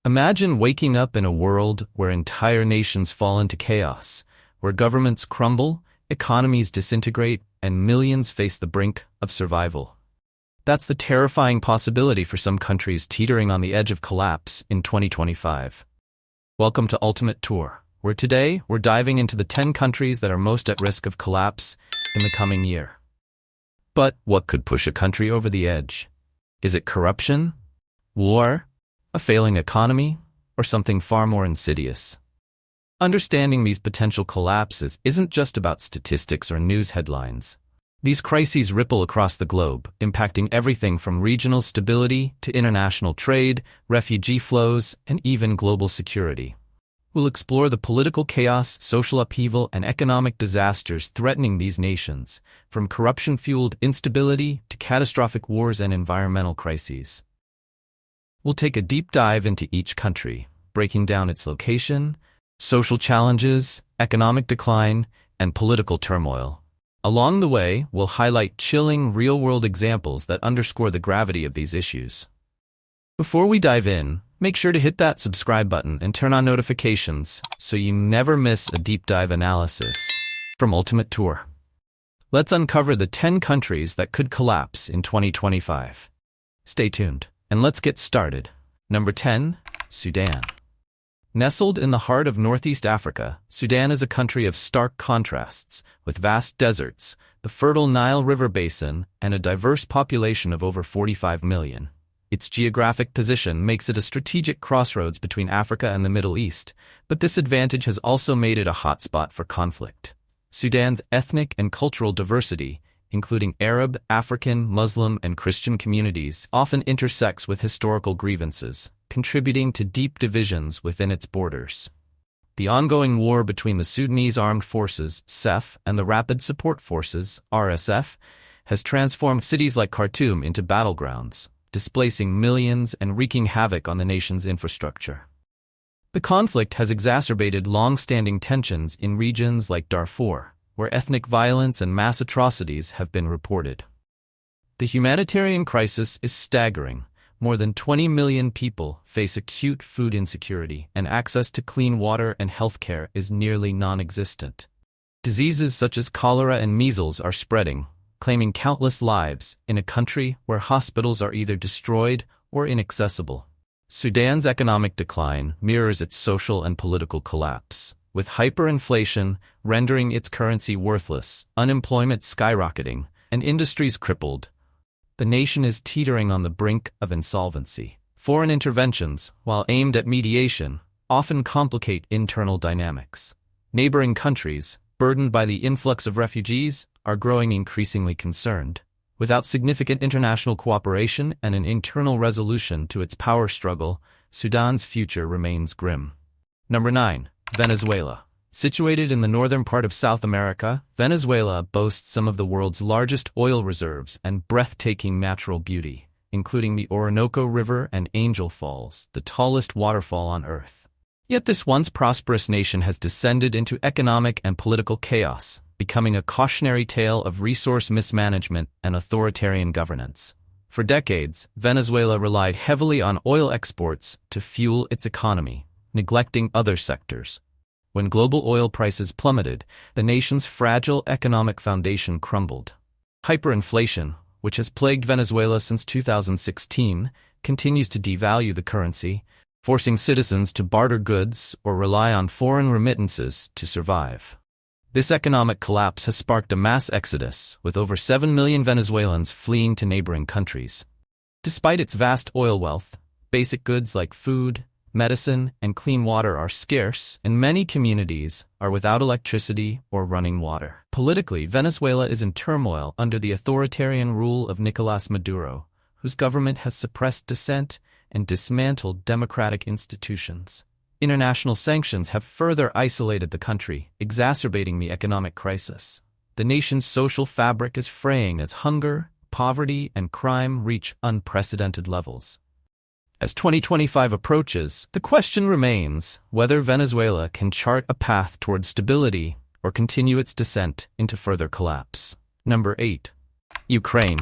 Imagine waking up in a world where entire nations fall into chaos, where governments crumble, economies disintegrate, and millions face the brink of survival. That's the terrifying possibility for some countries teetering on the edge of collapse in 2025. Welcome to Ultimate Tour, where today we're diving into the 10 countries that are most at risk of collapse in the coming year. But what could push a country over the edge? Is it corruption? War? A failing economy? Or something far more insidious? Understanding these potential collapses isn't just about statistics or news headlines. These crises ripple across the globe, impacting everything from regional stability to international trade, refugee flows, and even global security. We'll explore the political chaos, social upheaval, and economic disasters threatening these nations, from corruption-fueled instability to catastrophic wars and environmental crises. We'll take a deep dive into each country, breaking down its location, social challenges, economic decline, and political turmoil. Along the way, we'll highlight chilling, real-world examples that underscore the gravity of these issues. Before we dive in, make sure to hit that subscribe button and turn on notifications so you never miss a deep dive analysis from Ultimate Tour. Let's uncover the 10 countries that could collapse in 2025. Stay tuned, and let's get started. Number 10, Sudan. Nestled in the heart of Northeast Africa, Sudan is a country of stark contrasts, with vast deserts, the fertile Nile River basin, and a diverse population of over 45 million. Its geographic position makes it a strategic crossroads between Africa and the Middle East, but this advantage has also made it a hotspot for conflict. Sudan's ethnic and cultural diversity, including Arab, African, Muslim, and Christian communities, often intersects with historical grievances, contributing to deep divisions within its borders. The ongoing war between the Sudanese Armed Forces, SEF, and the Rapid Support Forces, RSF, has transformed cities like Khartoum into battlegrounds, displacing millions and wreaking havoc on the nation's infrastructure. The conflict has exacerbated long-standing tensions in regions like Darfur, where ethnic violence and mass atrocities have been reported. The humanitarian crisis is staggering. More than 20 million people face acute food insecurity, and access to clean water and healthcare is nearly non-existent. Diseases such as cholera and measles are spreading, claiming countless lives in a country where hospitals are either destroyed or inaccessible. Sudan's economic decline mirrors its social and political collapse, with hyperinflation rendering its currency worthless, unemployment skyrocketing, and industries crippled. The nation is teetering on the brink of insolvency. Foreign interventions, while aimed at mediation, often complicate internal dynamics. Neighboring countries, burdened by the influx of refugees, are growing increasingly concerned. Without significant international cooperation and an internal resolution to its power struggle, Sudan's future remains grim. Number 9. Venezuela. Situated in the northern part of South America, Venezuela boasts some of the world's largest oil reserves and breathtaking natural beauty, including the Orinoco River and Angel Falls, the tallest waterfall on Earth. Yet this once prosperous nation has descended into economic and political chaos, becoming a cautionary tale of resource mismanagement and authoritarian governance. For decades, Venezuela relied heavily on oil exports to fuel its economy, neglecting other sectors. When global oil prices plummeted, the nation's fragile economic foundation crumbled. Hyperinflation, which has plagued Venezuela since 2016, continues to devalue the currency, forcing citizens to barter goods or rely on foreign remittances to survive. This economic collapse has sparked a mass exodus, with over 7 million Venezuelans fleeing to neighboring countries. Despite its vast oil wealth, basic goods like food, medicine, and clean water are scarce, and many communities are without electricity or running water. Politically, Venezuela is in turmoil under the authoritarian rule of Nicolás Maduro, whose government has suppressed dissent and dismantled democratic institutions. International sanctions have further isolated the country, exacerbating the economic crisis. The nation's social fabric is fraying as hunger, poverty, and crime reach unprecedented levels. As 2025 approaches, the question remains whether Venezuela can chart a path toward stability or continue its descent into further collapse. Number 8. Ukraine.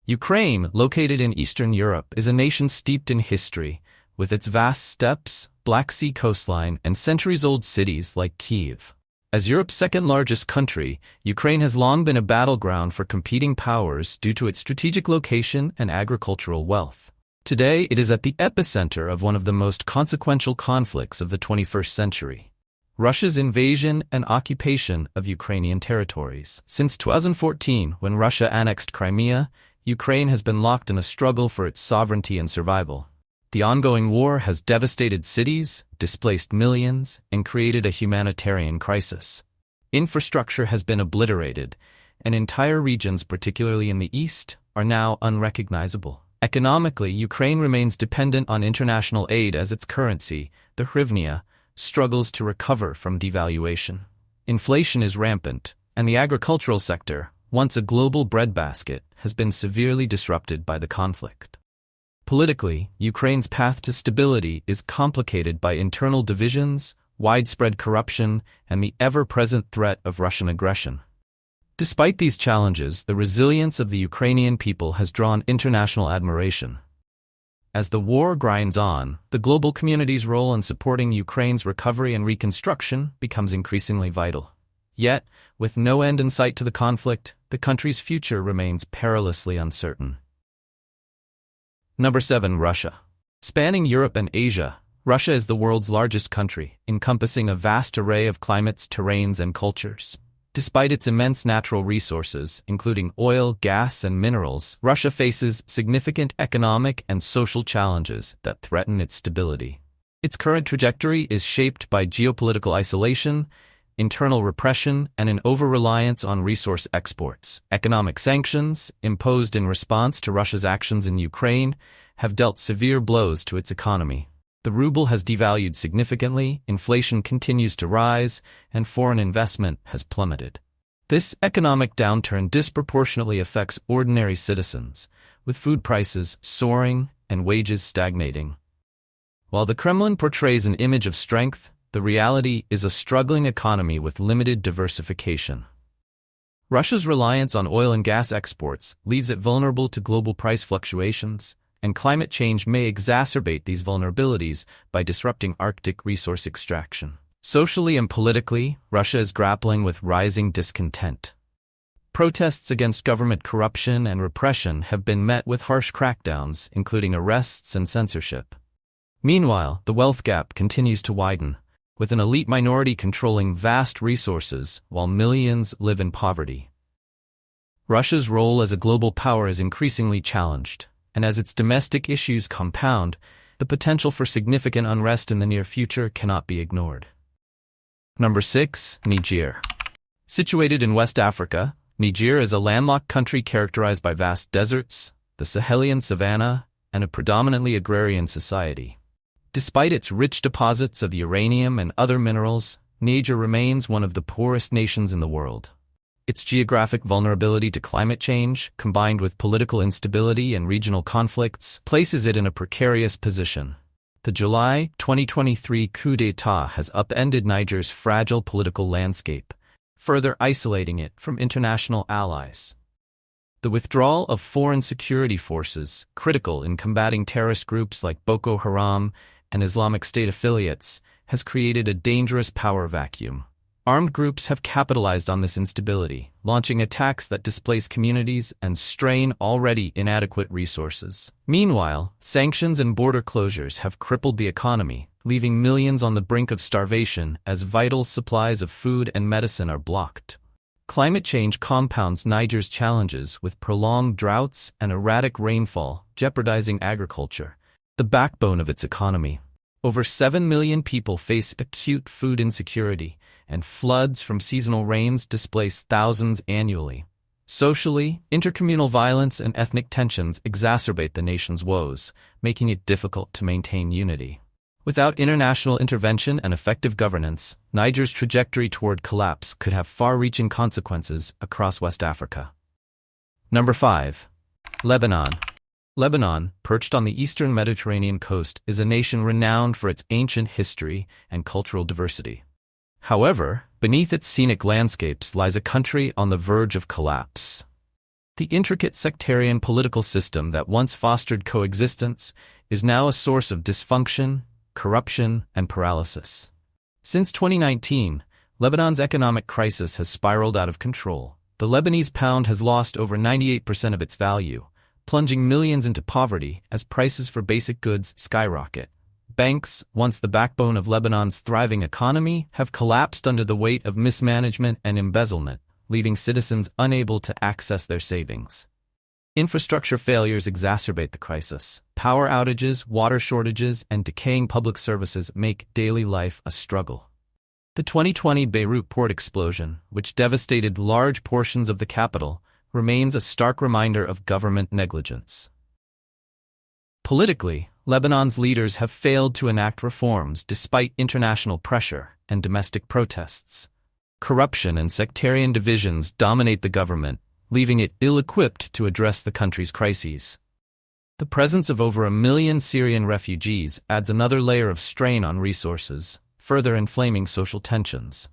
Ukraine, located in Eastern Europe, is a nation steeped in history, with its vast steppes, Black Sea coastline, and centuries-old cities like Kyiv. As Europe's second-largest country, Ukraine has long been a battleground for competing powers due to its strategic location and agricultural wealth. Today, it is at the epicenter of one of the most consequential conflicts of the 21st century: Russia's invasion and occupation of Ukrainian territories. Since 2014, when Russia annexed Crimea, Ukraine has been locked in a struggle for its sovereignty and survival. The ongoing war has devastated cities, displaced millions, and created a humanitarian crisis. Infrastructure has been obliterated, and entire regions, particularly in the east, are now unrecognizable. Economically, Ukraine remains dependent on international aid as its currency, the hryvnia, struggles to recover from devaluation. Inflation is rampant, and the agricultural sector, once a global breadbasket, has been severely disrupted by the conflict. Politically, Ukraine's path to stability is complicated by internal divisions, widespread corruption, and the ever-present threat of Russian aggression. Despite these challenges, the resilience of the Ukrainian people has drawn international admiration. As the war grinds on, the global community's role in supporting Ukraine's recovery and reconstruction becomes increasingly vital. Yet, with no end in sight to the conflict, the country's future remains perilously uncertain. Number 7. Russia. Spanning Europe and Asia, Russia is the world's largest country, encompassing a vast array of climates, terrains, and cultures. Despite its immense natural resources, including oil, gas, and minerals, Russia faces significant economic and social challenges that threaten its stability. Its current trajectory is shaped by geopolitical isolation, internal repression, and an over-reliance on resource exports. Economic sanctions, imposed in response to Russia's actions in Ukraine, have dealt severe blows to its economy. The ruble has devalued significantly, inflation continues to rise, and foreign investment has plummeted. This economic downturn disproportionately affects ordinary citizens, with food prices soaring and wages stagnating. While the Kremlin portrays an image of strength, the reality is a struggling economy with limited diversification. Russia's reliance on oil and gas exports leaves it vulnerable to global price fluctuations, and climate change may exacerbate these vulnerabilities by disrupting Arctic resource extraction. Socially and politically, Russia is grappling with rising discontent. Protests against government corruption and repression have been met with harsh crackdowns, including arrests and censorship. Meanwhile, the wealth gap continues to widen, with an elite minority controlling vast resources while millions live in poverty. Russia's role as a global power is increasingly challenged, and as its domestic issues compound, the potential for significant unrest in the near future cannot be ignored. Number 6. Niger. Situated in West Africa, Niger is a landlocked country characterized by vast deserts, the Sahelian savanna, and a predominantly agrarian society. Despite its rich deposits of uranium and other minerals, Niger remains one of the poorest nations in the world. Its geographic vulnerability to climate change, combined with political instability and regional conflicts, places it in a precarious position. The July 2023 coup d'état has upended Niger's fragile political landscape, further isolating it from international allies. The withdrawal of foreign security forces, critical in combating terrorist groups like Boko Haram and Islamic State affiliates, has created a dangerous power vacuum. Armed groups have capitalized on this instability, launching attacks that displace communities and strain already inadequate resources. Meanwhile, sanctions and border closures have crippled the economy, leaving millions on the brink of starvation as vital supplies of food and medicine are blocked. Climate change compounds Niger's challenges with prolonged droughts and erratic rainfall, jeopardizing agriculture, the backbone of its economy. Over 7 million people face acute food insecurity, and floods from seasonal rains displace thousands annually. Socially, intercommunal violence and ethnic tensions exacerbate the nation's woes, making it difficult to maintain unity. Without international intervention and effective governance, Niger's trajectory toward collapse could have far-reaching consequences across West Africa. Number 5. Lebanon. Lebanon, perched on the eastern Mediterranean coast, is a nation renowned for its ancient history and cultural diversity. However, beneath its scenic landscapes lies a country on the verge of collapse. The intricate sectarian political system that once fostered coexistence is now a source of dysfunction, corruption, and paralysis. Since 2019, Lebanon's economic crisis has spiraled out of control. The Lebanese pound has lost over 98% of its value, plunging millions into poverty as prices for basic goods skyrocket. Banks, once the backbone of Lebanon's thriving economy, have collapsed under the weight of mismanagement and embezzlement, leaving citizens unable to access their savings. Infrastructure failures exacerbate the crisis. Power outages, water shortages, and decaying public services make daily life a struggle. The 2020 Beirut port explosion, which devastated large portions of the capital, remains a stark reminder of government negligence. Politically, Lebanon's leaders have failed to enact reforms despite international pressure and domestic protests. Corruption and sectarian divisions dominate the government, leaving it ill-equipped to address the country's crises. The presence of over 1 million Syrian refugees adds another layer of strain on resources, further inflaming social tensions.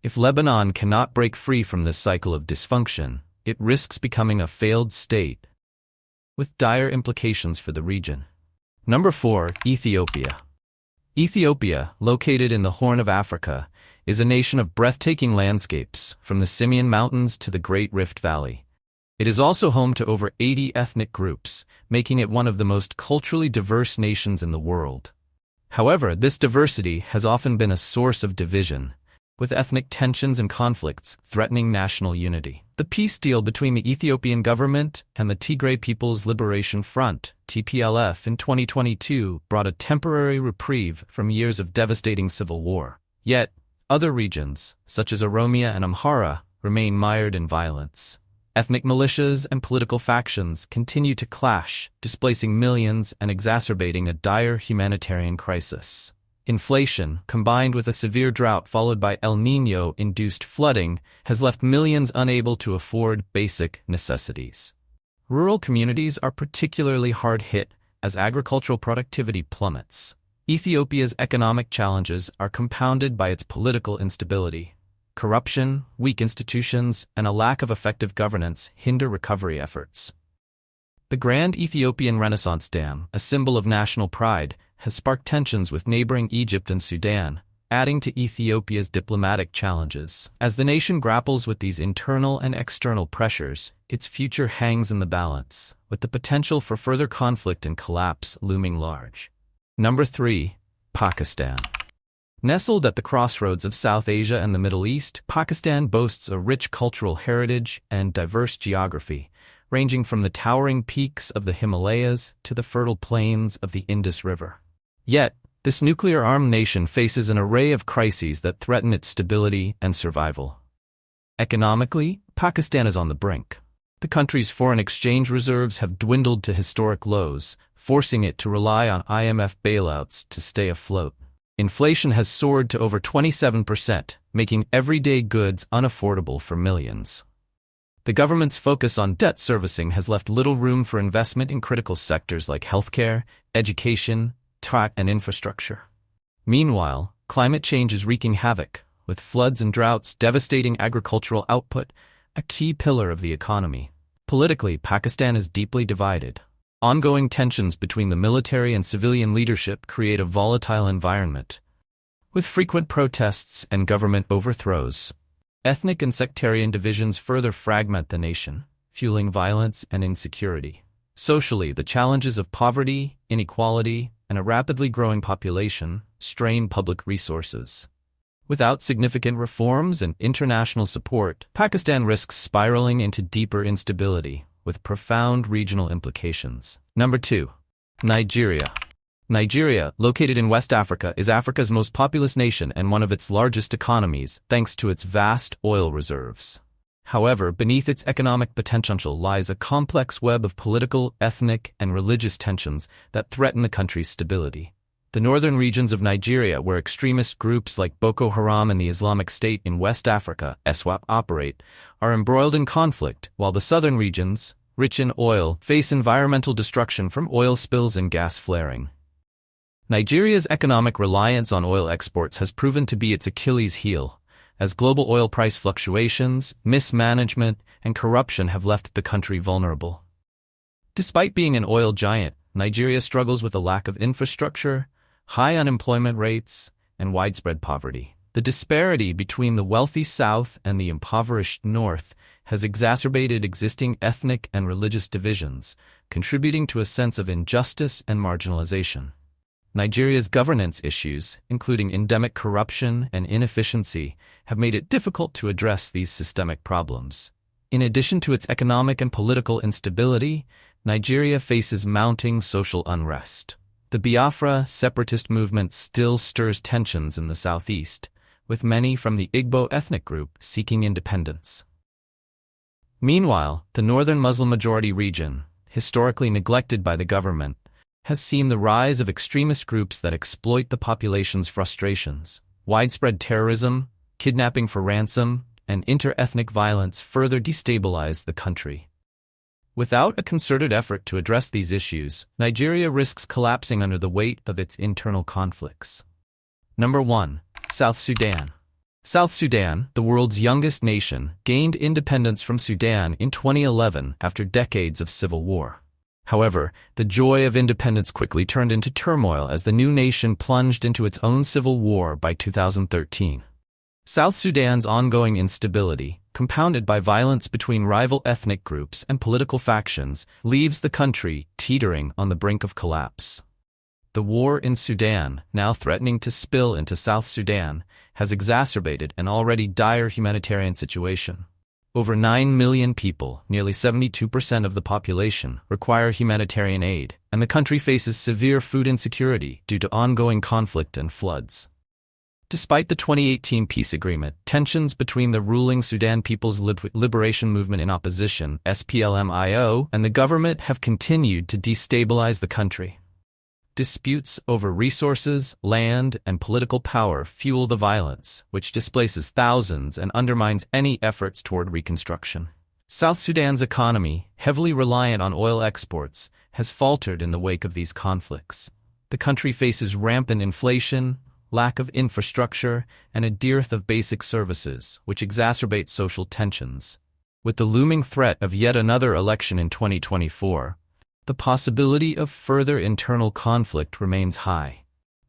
If Lebanon cannot break free from this cycle of dysfunction, it risks becoming a failed state, with dire implications for the region. Number 4. Ethiopia. Ethiopia, located in the Horn of Africa, is a nation of breathtaking landscapes, from the Simien Mountains to the Great Rift Valley. It is also home to over 80 ethnic groups, making it one of the most culturally diverse nations in the world. However, this diversity has often been a source of division, with ethnic tensions and conflicts threatening national unity. The peace deal between the Ethiopian government and the Tigray People's Liberation Front, TPLF, in 2022 brought a temporary reprieve from years of devastating civil war. Yet, other regions, such as Oromia and Amhara, remain mired in violence. Ethnic militias and political factions continue to clash, displacing millions and exacerbating a dire humanitarian crisis. Inflation, combined with a severe drought followed by El Niño-induced flooding, has left millions unable to afford basic necessities. Rural communities are particularly hard hit as agricultural productivity plummets. Ethiopia's economic challenges are compounded by its political instability. Corruption, weak institutions, and a lack of effective governance hinder recovery efforts. The Grand Ethiopian Renaissance Dam, a symbol of national pride, has sparked tensions with neighboring Egypt and Sudan, adding to Ethiopia's diplomatic challenges. As the nation grapples with these internal and external pressures, its future hangs in the balance, with the potential for further conflict and collapse looming large. Number 3. Pakistan. Nestled at the crossroads of South Asia and the Middle East, Pakistan boasts a rich cultural heritage and diverse geography, ranging from the towering peaks of the Himalayas to the fertile plains of the Indus River. Yet, this nuclear-armed nation faces an array of crises that threaten its stability and survival. Economically, Pakistan is on the brink. The country's foreign exchange reserves have dwindled to historic lows, forcing it to rely on IMF bailouts to stay afloat. Inflation has soared to over 27%, making everyday goods unaffordable for millions. The government's focus on debt servicing has left little room for investment in critical sectors like healthcare, education, and infrastructure. Meanwhile, climate change is wreaking havoc, with floods and droughts devastating agricultural output, a key pillar of the economy. Politically, Pakistan is deeply divided. Ongoing tensions between the military and civilian leadership create a volatile environment, with frequent protests and government overthrows. Ethnic and sectarian divisions further fragment the nation, fueling violence and insecurity. Socially, the challenges of poverty, inequality, and a rapidly growing population strain public resources. Without significant reforms and international support, Pakistan risks spiraling into deeper instability, with profound regional implications. Number 2. Nigeria. Nigeria, located in West Africa, is Africa's most populous nation and one of its largest economies, thanks to its vast oil reserves. However, beneath its economic potential lies a complex web of political, ethnic, and religious tensions that threaten the country's stability. The northern regions of Nigeria, where extremist groups like Boko Haram and the Islamic State in West Africa (ISWAP) operate, are embroiled in conflict, while the southern regions, rich in oil, face environmental destruction from oil spills and gas flaring. Nigeria's economic reliance on oil exports has proven to be its Achilles heel, as global oil price fluctuations, mismanagement, and corruption have left the country vulnerable. Despite being an oil giant, Nigeria struggles with a lack of infrastructure, high unemployment rates, and widespread poverty. The disparity between the wealthy south and the impoverished north has exacerbated existing ethnic and religious divisions, contributing to a sense of injustice and marginalization. Nigeria's governance issues, including endemic corruption and inefficiency, have made it difficult to address these systemic problems. In addition to its economic and political instability, Nigeria faces mounting social unrest. The Biafra separatist movement still stirs tensions in the southeast, with many from the Igbo ethnic group seeking independence. Meanwhile, the northern Muslim-majority region, historically neglected by the government, has seen the rise of extremist groups that exploit the population's frustrations. Widespread terrorism, kidnapping for ransom, and inter-ethnic violence further destabilize the country. Without a concerted effort to address these issues, Nigeria risks collapsing under the weight of its internal conflicts. Number 1. South Sudan. South Sudan, the world's youngest nation, gained independence from Sudan in 2011 after decades of civil war. However, the joy of independence quickly turned into turmoil as the new nation plunged into its own civil war by 2013. South Sudan's ongoing instability, compounded by violence between rival ethnic groups and political factions, leaves the country teetering on the brink of collapse. The war in Sudan, now threatening to spill into South Sudan, has exacerbated an already dire humanitarian situation. Over 9 million people, nearly 72% of the population, require humanitarian aid, and the country faces severe food insecurity due to ongoing conflict and floods. Despite the 2018 peace agreement, tensions between the ruling Sudan People's Liberation Movement in opposition, SPLM-IO, and the government have continued to destabilize the country. Disputes over resources, land, and political power fuel the violence, which displaces thousands and undermines any efforts toward reconstruction. South Sudan's economy, heavily reliant on oil exports, has faltered in the wake of these conflicts. The country faces rampant inflation, lack of infrastructure, and a dearth of basic services, which exacerbate social tensions. With the looming threat of yet another election in 2024, the possibility of further internal conflict remains high.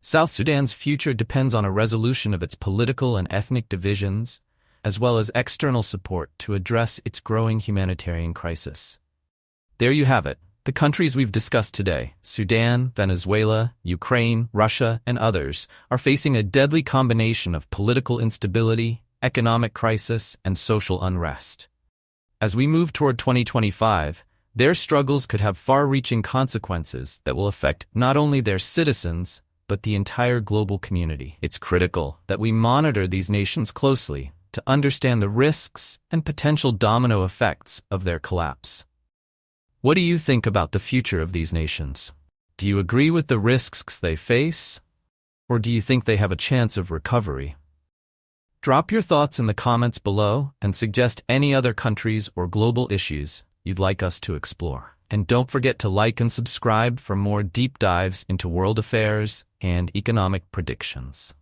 South Sudan's future depends on a resolution of its political and ethnic divisions, as well as external support to address its growing humanitarian crisis. There you have it. The countries we've discussed today, Sudan, Venezuela, Ukraine, Russia, and others, are facing a deadly combination of political instability, economic crisis, and social unrest. As we move toward 2025, their struggles could have far-reaching consequences that will affect not only their citizens, but the entire global community. It's critical that we monitor these nations closely to understand the risks and potential domino effects of their collapse. What do you think about the future of these nations? Do you agree with the risks they face, or do you think they have a chance of recovery? Drop your thoughts in the comments below and suggest any other countries or global issues you'd like us to explore. And don't forget to like and subscribe for more deep dives into world affairs and economic predictions.